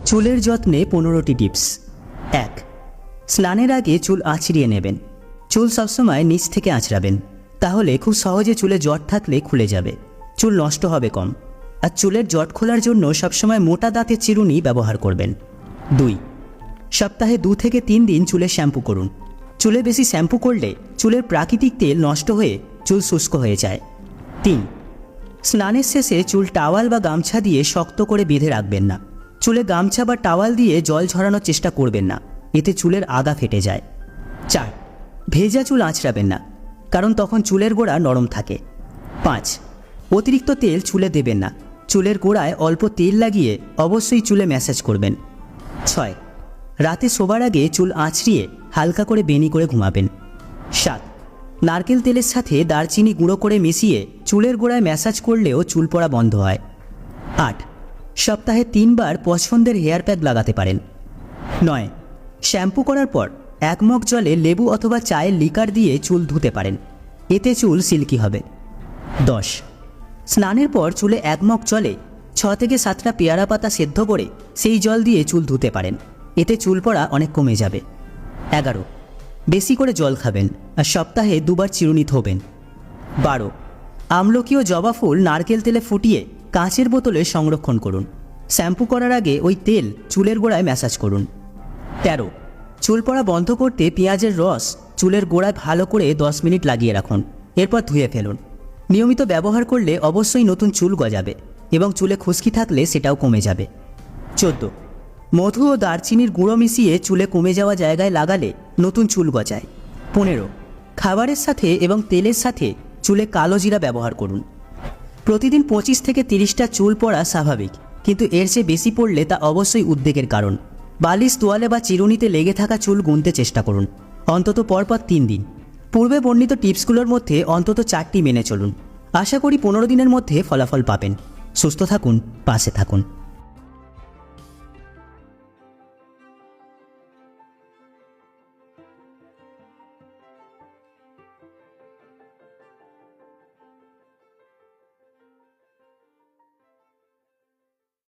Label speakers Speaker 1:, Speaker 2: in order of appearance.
Speaker 1: চুলের যত্নে 15টি টিপস। 1. স্নানের আগে চুল আঁচড়িয়ে নেবেন। চুল সবসময় নিচ থেকে আঁচড়াবেন, তাহলে খুব সহজে চুলে জট থাকলে খুলে যাবে, চুল নষ্ট হবে কম। আর চুলের জট খোলার জন্য সবসময় মোটা দাঁতের চিরুনি ব্যবহার করবেন। 2. সপ্তাহে 2 থেকে 3 দিন চুলে শ্যাম্পু করুন। চুলে বেশি শ্যাম্পু করলে চুলের প্রাকৃতিক তেল নষ্ট হয়ে চুল শুষ্ক হয়ে যায়। 3. স্নানের শেষে চুল টাওয়াল বা গামছা দিয়ে শক্ত করে বেঁধে রাখবেন না। চুলে গামছা বা টাওয়াল দিয়ে জল ঝরানোর চেষ্টা করবেন না, এতে চুলের আগা ফেটে যায়। 4. ভেজা চুল আঁচড়াবেন না, কারণ তখন চুলের গোড়া নরম থাকে। 5. অতিরিক্ত তেল চুলে দেবেন না। চুলের গোড়ায় অল্প তেল লাগিয়ে অবশ্যই চুলে ম্যাসাজ করবেন। 6. রাতে শোবার আগে চুল আঁচড়িয়ে হালকা করে বেনি করে ঘুমাবেন। 7. নারকেল তেলের সাথে দারচিনি গুঁড়ো করে মিশিয়ে চুলের গোড়ায় ম্যাসাজ করলেও চুল পড়া বন্ধ হয়। 8. সপ্তাহে 3 বার পছন্দের হেয়ার প্যাক লাগাতে পারেন। 9. শ্যাম্পু করার পর 1 মগ জলে লেবু অথবা চায়ের লিকার দিয়ে চুল ধুতে পারেন, এতে চুল সিল্কি হবে। 10. স্নানের পর চুলে 1 মগ জলে 6 থেকে 7টা পেয়ারা পাতা সেদ্ধ করে সেই জল দিয়ে চুল ধুতে পারেন, এতে চুল পড়া অনেক কমে যাবে। 11. বেশি করে জল খাবেন আর সপ্তাহে 2 বার চিরুনি ধোবেন। 12. আমলকি ও জবা ফুল নারকেল তেলে ফুটিয়ে কাঁচের বোতলে সংরক্ষণ করুন। শ্যাম্পু করার আগে ওই তেল চুলের গোড়ায় ম্যাসাজ করুন। 13. চুল পড়া বন্ধ করতে পেঁয়াজের রস চুলের গোড়ায় ভালো করে 10 মিনিট লাগিয়ে রাখুন, এরপর ধুয়ে ফেলুন। নিয়মিত ব্যবহার করলে অবশ্যই নতুন চুল গজাবে এবং চুলে খুশকি থাকলে সেটাও কমে যাবে। 14. মধু ও দারচিনির গুঁড়ো মিশিয়ে চুলে কমে যাওয়া জায়গায় লাগালে নতুন চুল গজায়। 15. খাবারের সাথে এবং তেলের সাথে চুলে কালো জিরা ব্যবহার করুন। প্রতিদিন 25 থেকে 30টা চুল পড়া স্বাভাবিক, কিন্তু এর চেয়ে বেশি পড়লে তা অবশ্যই উদ্বেগের কারণ। বালিশ, তোয়ালে বা চিরুনিতে লেগে থাকা চুল গুনতে চেষ্টা করুন, অন্তত পরপর 3 দিন। পূর্বে বর্ণিত টিপসগুলোর মধ্যে অন্তত 4টি মেনে চলুন। আশা করি 15 দিনের মধ্যে ফলাফল পাবেন। সুস্থ থাকুন, পাশে থাকুন।